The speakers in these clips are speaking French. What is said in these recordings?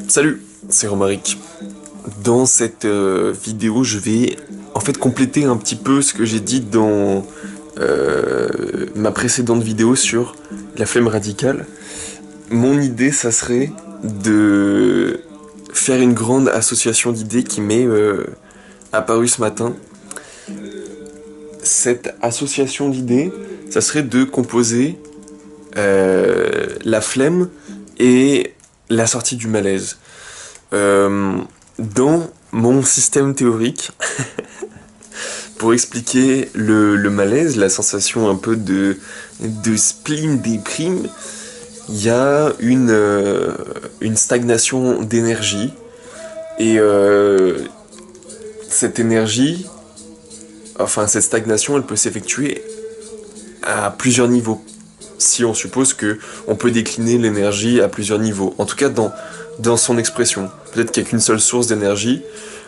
Salut, c'est Romaric. Dans cette vidéo, je vais en fait compléter un petit peu ce que j'ai dit dans ma précédente vidéo sur la flemme radicale. Mon idée, ça serait de faire une grande association d'idées qui m'est apparue ce matin. Cette association d'idées, ça serait de composer la flemme et la sortie du malaise. Dans mon système théorique, pour expliquer le malaise, la sensation un peu de spleen déprime, il y a une stagnation d'énergie. Et cette énergie, cette stagnation, elle peut s'effectuer à plusieurs niveaux. Si on suppose que on peut décliner l'énergie à plusieurs niveaux. En tout cas, dans son expression. Peut-être qu'il n'y a qu'une seule source d'énergie,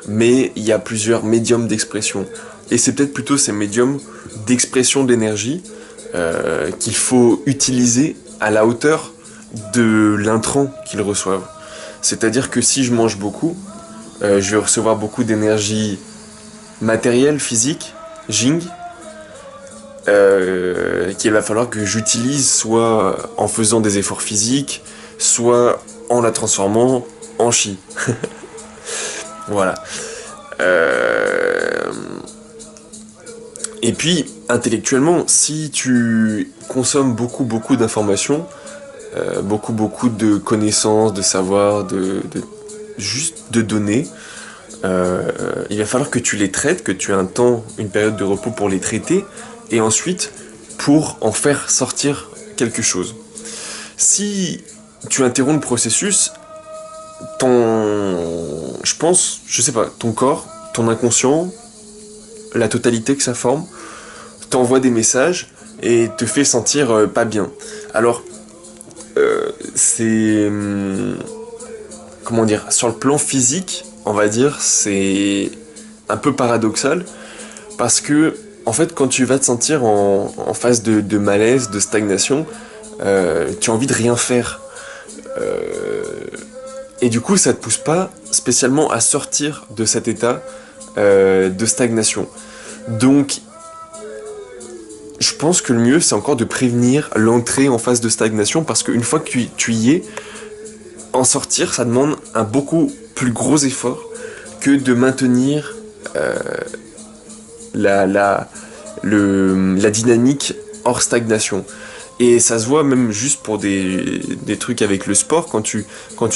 mais il y a plusieurs médiums d'expression. Et c'est peut-être plutôt ces médiums d'expression d'énergie qu'il faut utiliser à la hauteur de l'intrant qu'ils reçoivent. C'est-à-dire que si je mange beaucoup, je vais recevoir beaucoup d'énergie matérielle, physique, Jing, qu'il va falloir que j'utilise soit en faisant des efforts physiques, soit en la transformant en chi. Voilà. Et puis, intellectuellement, si tu consommes beaucoup d'informations, beaucoup de connaissances, de savoir, juste de données, il va falloir que tu les traites, que tu aies un temps, une période de repos pour les traiter, et ensuite pour en faire sortir quelque chose. Si tu interromps le processus, ton corps, ton inconscient, la totalité que ça forme, t'envoie des messages et te fait sentir pas bien. Alors, comment dire, sur le plan physique, on va dire, c'est un peu paradoxal, parce que, en fait, quand tu vas te sentir en phase de malaise, de stagnation, tu as envie de rien faire. Et du coup, ça te pousse pas spécialement à sortir de cet état de stagnation. Donc, je pense que le mieux, c'est encore de prévenir l'entrée en phase de stagnation, parce qu'une fois que tu y es, en sortir, ça demande un beaucoup plus gros effort que de maintenir la dynamique hors stagnation. Et ça se voit même juste pour des trucs avec le sport, quand tu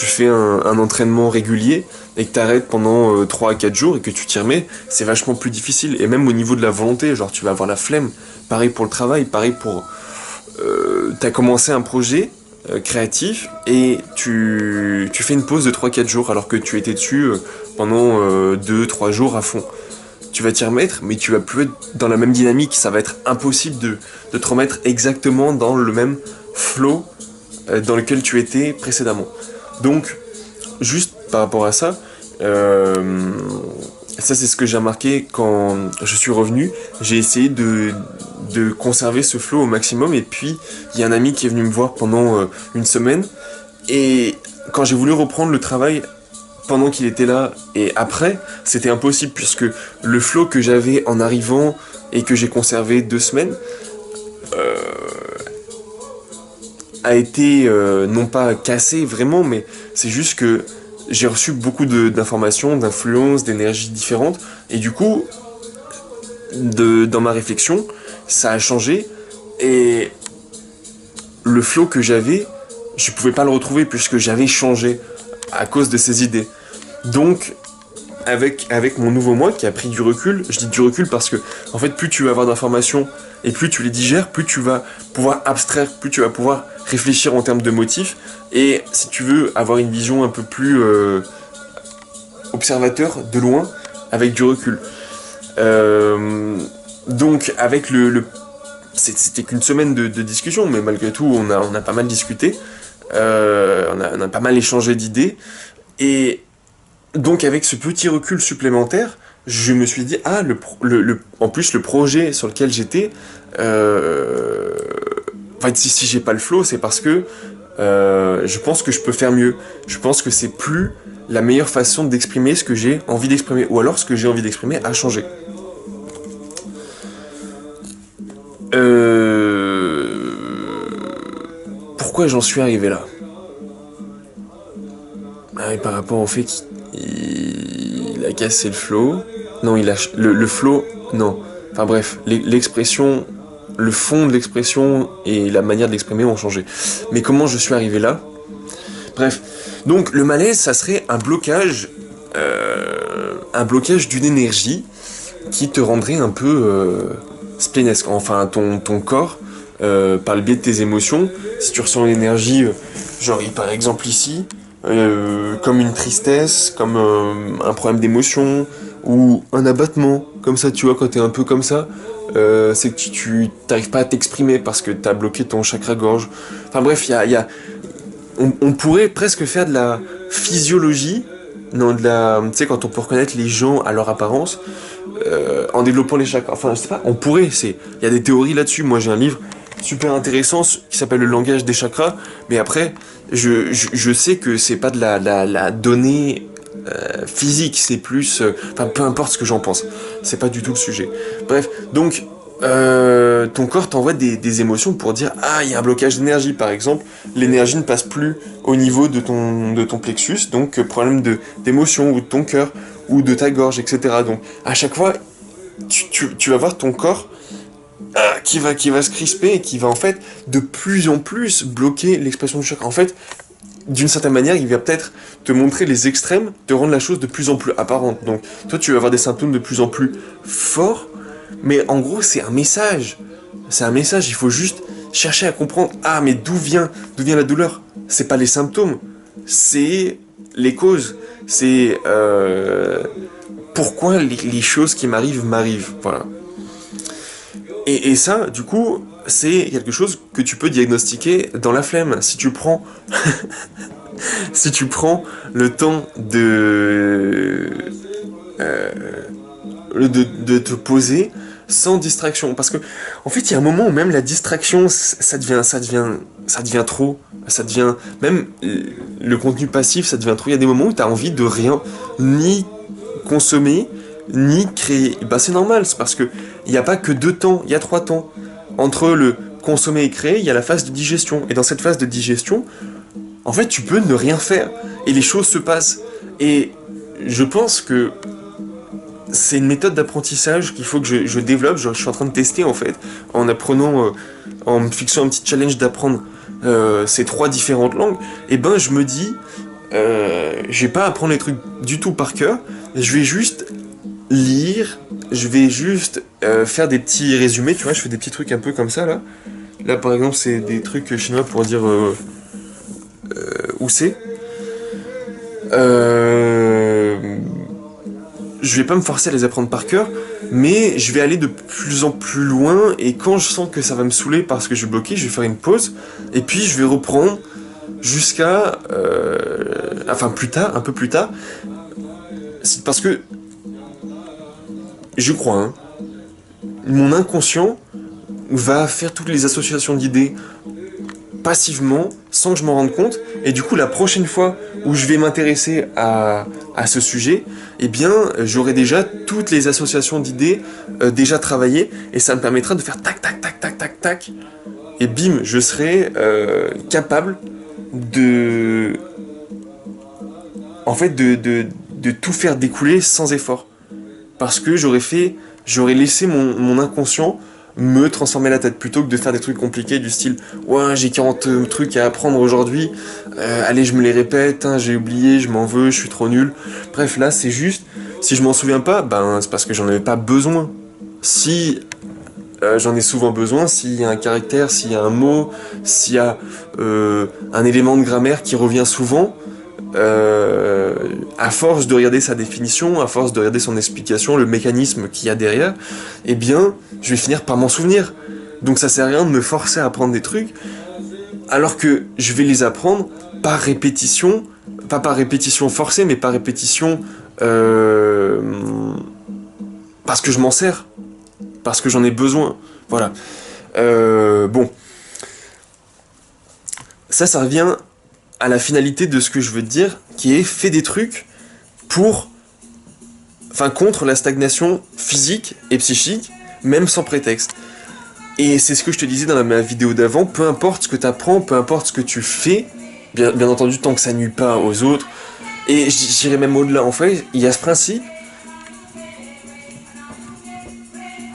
fais un entraînement régulier et que tu arrêtes pendant 3 à 4 jours et que tu t'y remets, c'est vachement plus difficile. Et même au niveau de la volonté, genre tu vas avoir la flemme. Pareil pour le travail, pareil pour... t'as commencé un projet créatif et tu fais une pause de 3-4 jours alors que tu étais dessus pendant 2-3 jours à fond. Tu vas t'y remettre, mais tu vas plus être dans la même dynamique. Ça va être impossible de te remettre exactement dans le même flow dans lequel tu étais précédemment. Donc, juste par rapport à ça, ça c'est ce que j'ai remarqué quand je suis revenu. J'ai essayé de conserver ce flow au maximum, et puis il y a un ami qui est venu me voir pendant une semaine, et quand j'ai voulu reprendre le travail pendant qu'il était là et après, c'était impossible, puisque le flow que j'avais en arrivant et que j'ai conservé 2 semaines a été non pas cassé vraiment, mais c'est juste que j'ai reçu beaucoup d'informations, d'influences, d'énergies différentes, et du coup, dans ma réflexion, ça a changé, et le flow que j'avais, je pouvais pas le retrouver puisque j'avais changé à cause de ces idées. Donc, avec mon nouveau moi qui a pris du recul, je dis du recul parce que, en fait, plus tu vas avoir d'informations et plus tu les digères, plus tu vas pouvoir abstraire, plus tu vas pouvoir réfléchir en termes de motifs, et si tu veux avoir une vision un peu plus observateur, de loin, avec du recul. Donc, avec c'était qu'une semaine de discussion, mais malgré tout, on a pas mal discuté, on a pas mal échangé d'idées, et donc avec ce petit recul supplémentaire, je me suis dit, en plus le projet sur lequel j'étais, en fait, si j'ai pas le flow, c'est parce que Je pense que je peux faire mieux. Je pense que c'est plus la meilleure façon d'exprimer ce que j'ai envie d'exprimer, ou alors ce que j'ai envie d'exprimer a changé. Pourquoi j'en suis arrivé là? Ah, et par rapport au fait qu'il a cassé le flow. Non, il a le flow. Non. Enfin bref, l'expression, le fond de l'expression et la manière de l'exprimer ont changé. Mais comment je suis arrivé là? Bref. Donc le malaise, ça serait un blocage d'une énergie qui te rendrait un peu splénesque. Enfin, ton corps, par le biais de tes émotions, si tu ressens l'énergie, genre par exemple ici, comme une tristesse, comme un problème d'émotion, ou un abattement, comme ça, tu vois, quand t'es un peu comme ça, c'est que tu t'arrives pas à t'exprimer parce que t'as bloqué ton chakra-gorge. Enfin bref, on pourrait presque faire de la physiologie, non, tu sais, quand on peut reconnaître les gens à leur apparence, en développant les chakras. Enfin, je sais pas, on pourrait, il y a des théories là-dessus. Moi, j'ai un livre super intéressant qui s'appelle Le langage des chakras, mais après, je sais que c'est pas de la donnée physique, c'est plus... Enfin, peu importe ce que j'en pense, c'est pas du tout le sujet. Bref, donc, ton corps t'envoie des émotions pour dire ah, il y a un blocage d'énergie, par exemple, l'énergie ne passe plus au niveau de ton plexus, donc problème d'émotion ou de ton cœur ou de ta gorge, etc. Donc à chaque fois, tu vas voir ton corps qui va se crisper et qui va en fait de plus en plus bloquer l'expression du chakra. En fait, d'une certaine manière, il va peut-être te montrer les extrêmes, te rendre la chose de plus en plus apparente. Donc toi, tu vas avoir des symptômes de plus en plus forts, mais en gros, c'est un message. C'est un message, il faut juste chercher à comprendre, ah, mais d'où vient la douleur? C'est pas les symptômes, c'est les causes. C'est pourquoi les choses qui m'arrivent. Voilà. Et ça, du coup, c'est quelque chose que tu peux diagnostiquer dans la flemme. Si tu prends, si tu prends le temps de te poser sans distraction. Parce que, en fait, il y a un moment où même la distraction, ça devient trop. Ça devient, même le contenu passif, ça devient trop. Il y a des moments où tu as envie de rien, ni consommer, ni créer. Bah, c'est normal, c'est parce que il n'y a pas que deux temps, il y a trois temps. Entre le consommer et créer, il y a la phase de digestion. Et dans cette phase de digestion, en fait, tu peux ne rien faire. Et les choses se passent. Et je pense que c'est une méthode d'apprentissage qu'il faut que je développe. Je suis en train de tester, en fait, en apprenant, en me fixant un petit challenge d'apprendre ces trois différentes langues. Et ben, je me dis, je vais pas apprendre les trucs du tout par cœur. Je vais juste lire, je vais juste faire des petits résumés, tu vois, je fais des petits trucs un peu comme ça, là. Là, par exemple, c'est des trucs chinois pour dire où c'est. Je vais pas me forcer à les apprendre par cœur, mais je vais aller de plus en plus loin, et quand je sens que ça va me saouler parce que je vais bloquer, je vais faire une pause, et puis je vais reprendre jusqu'à... enfin, plus tard, un peu plus tard, c'est parce que je crois, hein, mon inconscient va faire toutes les associations d'idées passivement, sans que je m'en rende compte, et du coup la prochaine fois où je vais m'intéresser à ce sujet, eh bien j'aurai déjà toutes les associations d'idées déjà travaillées, et ça me permettra de faire tac tac tac tac tac tac, et bim, je serai capable de... en fait de tout faire découler sans effort. Parce que j'aurais laissé mon inconscient me transformer la tête plutôt que de faire des trucs compliqués du style ouais, j'ai 40 trucs à apprendre aujourd'hui, allez, je me les répète, hein, j'ai oublié, je m'en veux, je suis trop nul. Bref, là c'est juste, si je m'en souviens pas, ben c'est parce que j'en avais pas besoin. Si j'en ai souvent besoin, s'il y a un caractère, s'il y a un mot, s'il y a un élément de grammaire qui revient souvent, à force de regarder sa définition, à force de regarder son explication, le mécanisme qu'il y a derrière, eh bien, je vais finir par m'en souvenir. Donc ça sert à rien de me forcer à apprendre des trucs, alors que je vais les apprendre par répétition, pas par répétition forcée, mais par répétition parce que je m'en sers, parce que j'en ai besoin. Voilà. Bon. ça revient à la finalité de ce que je veux te dire, qui est fais des trucs pour, enfin, contre la stagnation physique et psychique, même sans prétexte. Et c'est ce que je te disais dans ma vidéo d'avant, peu importe ce que tu apprends, peu importe ce que tu fais, bien entendu, tant que ça nuit pas aux autres, et j'irais même au-delà, en fait, il y a ce principe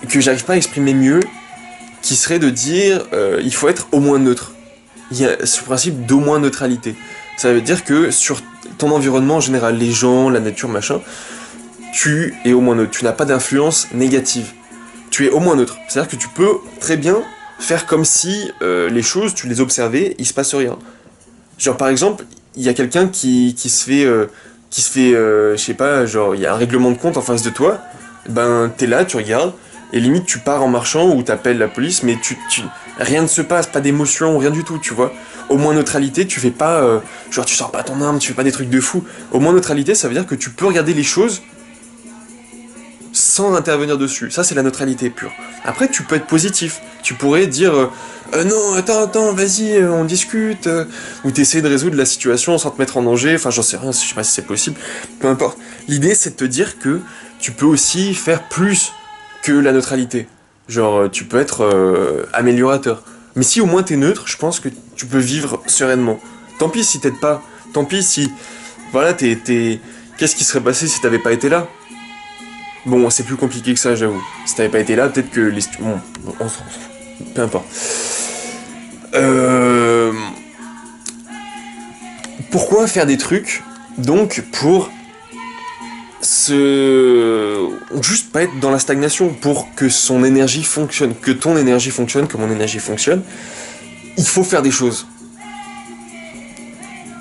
que j'arrive pas à exprimer mieux, qui serait de dire, il faut être au moins neutre. Il y a ce principe d'au moins neutralité. Ça veut dire que sur ton environnement en général, les gens, la nature, machin, tu es au moins neutre, tu n'as pas d'influence négative. Tu es au moins neutre. C'est-à-dire que tu peux très bien faire comme si les choses, tu les observais, il se passe rien. Genre par exemple, il y a quelqu'un qui se fait, je sais pas, genre il y a un règlement de compte en face de toi, ben t'es là, tu regardes, et limite tu pars en marchant ou t'appelles la police, mais rien ne se passe, pas d'émotion, rien du tout, tu vois. Au moins neutralité, tu fais pas, genre tu sors pas ton arme, tu fais pas des trucs de fou. Au moins neutralité, ça veut dire que tu peux regarder les choses sans intervenir dessus. Ça, c'est la neutralité pure. Après, tu peux être positif. Tu pourrais dire non, attends, vas-y, on discute. Ou t'essayes de résoudre la situation sans te mettre en danger. Enfin, j'en sais rien, je sais pas si c'est possible. Peu importe. L'idée, c'est de te dire que tu peux aussi faire plus que la neutralité. Genre, tu peux être améliorateur. Mais si au moins t'es neutre, je pense que tu peux vivre sereinement. Tant pis si t'aides pas. Tant pis si... Voilà, Qu'est-ce qui serait passé si t'avais pas été là? Bon, c'est plus compliqué que ça, j'avoue. Si t'avais pas été là, peut-être que les... Bon, peu importe. Pourquoi faire des trucs, donc, pour juste pas être dans la stagnation, pour que son énergie fonctionne, que ton énergie fonctionne, que mon énergie fonctionne, il faut faire des choses.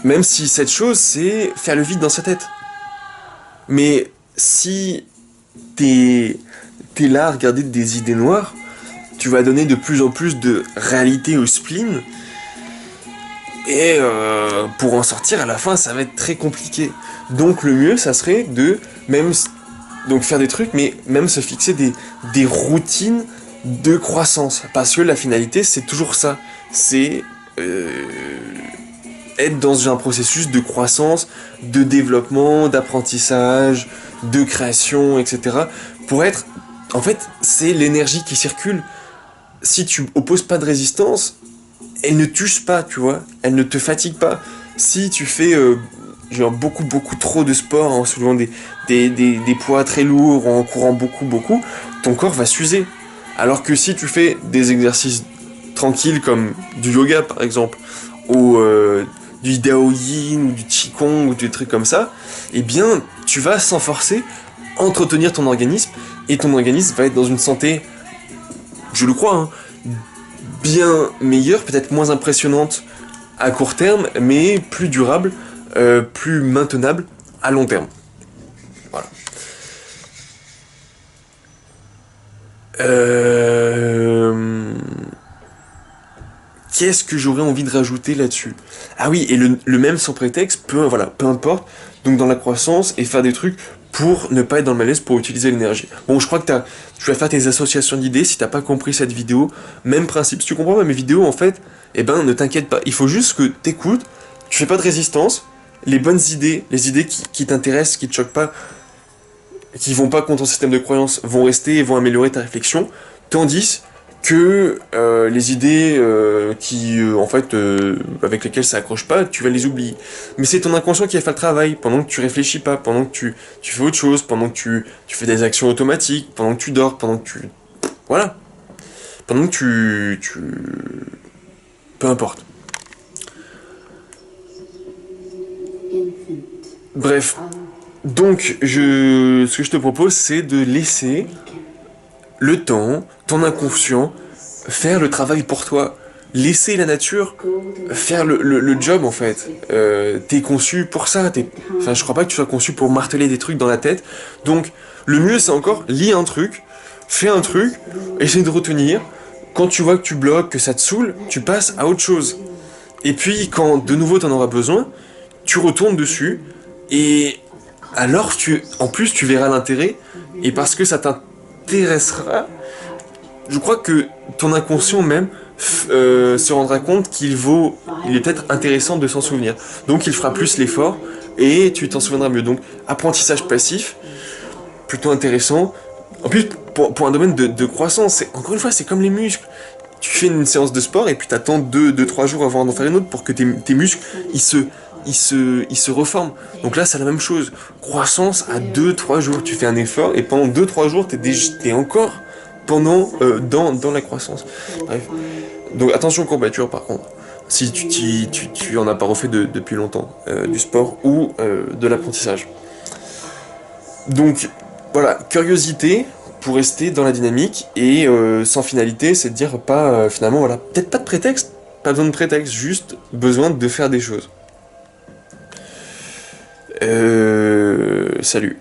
Même si cette chose, c'est faire le vide dans sa tête. Mais si t'es là à regarder des idées noires, tu vas donner de plus en plus de réalité au spleen, et pour en sortir à la fin, ça va être très compliqué. Donc le mieux, ça serait de même donc faire des trucs, mais même se fixer des routines de croissance, parce que la finalité, c'est toujours ça, c'est être dans un processus de croissance, de développement, d'apprentissage, de création, etc. Pour être... En fait, c'est l'énergie qui circule. Si tu opposes pas de résistance, elle ne t'use pas, tu vois. Elle ne te fatigue pas. Si tu fais genre beaucoup trop de sport en soulevant des poids très lourds, en courant beaucoup, ton corps va s'user. Alors que si tu fais des exercices tranquilles comme du yoga par exemple, ou du Daoyin ou du Qigong ou des trucs comme ça, eh bien tu vas sans forcer entretenir ton organisme, et ton organisme va être dans une santé, je le crois, hein, bien meilleure, peut-être moins impressionnante à court terme, mais plus durable, plus maintenable à long terme. Voilà. Qu'est-ce que j'aurais envie de rajouter là-dessus? Ah oui, et le même sans prétexte, peu importe, donc dans la croissance, et faire des trucs pour ne pas être dans le malaise, pour utiliser l'énergie. Bon, je crois que tu vas faire tes associations d'idées. Si t'as pas compris cette vidéo, même principe. Si tu comprends pas mes vidéos, en fait, eh ben, ne t'inquiète pas. Il faut juste que t'écoutes, tu fais pas de résistance, les bonnes idées, les idées qui t'intéressent, qui te choquent pas, qui vont pas contre ton système de croyance, vont rester et vont améliorer ta réflexion, tandis que les idées en fait, avec lesquelles ça accroche pas, tu vas les oublier. Mais c'est ton inconscient qui va faire le travail, pendant que tu réfléchis pas, pendant que tu fais autre chose, pendant que tu fais des actions automatiques, pendant que tu dors, pendant que tu... Voilà. Pendant que tu... Peu importe. Bref. Donc, ce que je te propose, c'est de laisser le temps, ton inconscient, faire le travail pour toi. Laisser la nature faire le job, en fait. T'es conçu pour ça. Enfin, je crois pas que tu sois conçu pour marteler des trucs dans la tête. Donc, le mieux, c'est encore, lis un truc, fais un truc, essaie de retenir. Quand tu vois que tu bloques, que ça te saoule, tu passes à autre chose. Et puis, quand de nouveau t'en auras besoin, tu retournes dessus, et alors, en plus, tu verras l'intérêt, et parce que ça t'intéressera, je crois que ton inconscient même se rendra compte il est peut-être intéressant de s'en souvenir. Donc il fera plus l'effort et tu t'en souviendras mieux. Donc apprentissage passif, plutôt intéressant. En plus, pour un domaine de croissance, encore une fois, c'est comme les muscles. Tu fais une séance de sport et puis t'attends 3 jours avant d'en faire une autre pour que tes muscles, ils se reforment. Donc là, c'est la même chose. Croissance à 2-3 jours. Tu fais un effort et pendant 2-3 jours, t'es encore dans la croissance. Bref. Donc attention aux courbatures par contre. Si tu en as pas refait depuis longtemps, du sport ou de l'apprentissage. Donc voilà, curiosité pour rester dans la dynamique et sans finalité, c'est de dire pas finalement voilà, peut-être pas de prétexte, pas besoin de prétexte, juste besoin de faire des choses. Salut.